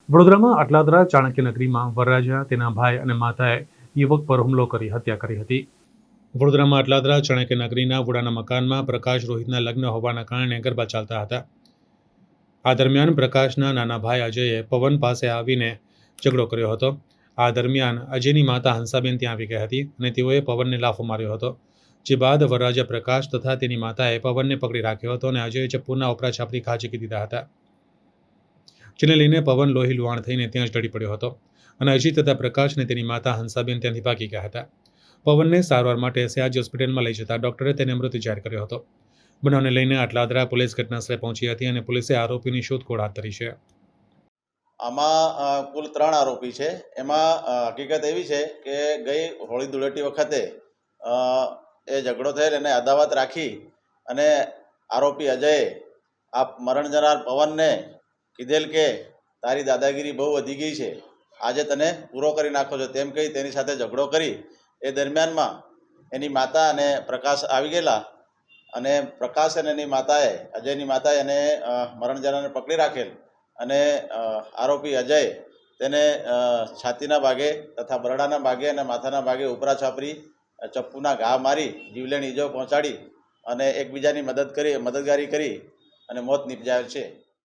વડોદરામાં આટલાદરા ચાણક્યનગરીમાં વરરાજા, તેના ભાઈ અને માતાએ યુવક પર હુમલો કરી હત્યા કરી હતી. વડોદરામાં આટલાદરા ચાણક્યનગરીના વુડાના મકાનમાં પ્રકાશ રોહિતના લગ્ન હોવાના કારણે ગરબા ચાલતા હતા. આ દરમિયાન પ્રકાશના નાના ભાઈ અજયે પવન પાસે આવીને ઝઘડો કર્યો હતો. આ દરમિયાન અજયની માતા હંસાબેન ત્યાં આવી ગઈ હતી અને તેઓએ પવનને લાફો માર્યો હતો. જે બાદ વરરાજા પ્રકાશ તથા તેની માતાએ પવનને પકડી રાખ્યો હતો અને અજયે ચપ્પુના ઉપરા છાપરી ઘા ઝીકી દીધા હતા. જેને લઈને પવન લોહી લુહાણ થઈને ત્યાં જ ઢળી પડ્યો હતો અને અજય તથા પ્રકાશ અને તેની માતા હંસાબેન ત્યાંથી ભાગી ગયા હતા. પવનને સારવાર માટે સયાજી હોસ્પિટલમાં લઈ જતા ડોક્ટરે તેને મૃત જાહેર કર્યો હતો. બનાવને લઈને આટલાદરા પોલીસ ઘટનાસ્થળે પહોંચી હતી અને પોલીસે આરોપીની શોધખોળ હાથ ધરી છે. આમાં કુલ 3 આરોપી છે. એમાં હકીકત એવી છે કે ગઈ હોળી ધૂળેટી વખતે એ ઝઘડો થયેલ એને અદાવત રાખી અને આરોપી અજયે આ મરણ જનાર પવનને કીધેલ કે તારી દાદાગીરી બહુ વધી ગઈ છે, આજે તને પૂરો કરી નાખો છો તેમ કહી તેની સાથે ઝઘડો કરી. એ દરમિયાનમાં એની માતા અને પ્રકાશ આવી ગયેલા અને પ્રકાશ અને એની માતાએ અજયની માતાએ એને મરણ જનારને પકડી રાખેલ અને આરોપી અજય તેને છાતીના ભાગે તથા બરડાના ભાગે અને માથાના ભાગે ઉપરા છાપરી ચપ્પુના ઘા મારી જીવલેણ ઈજો પહોંચાડી અને એકબીજાની મદદગારી કરી અને મોત નિપજાવેલ છે.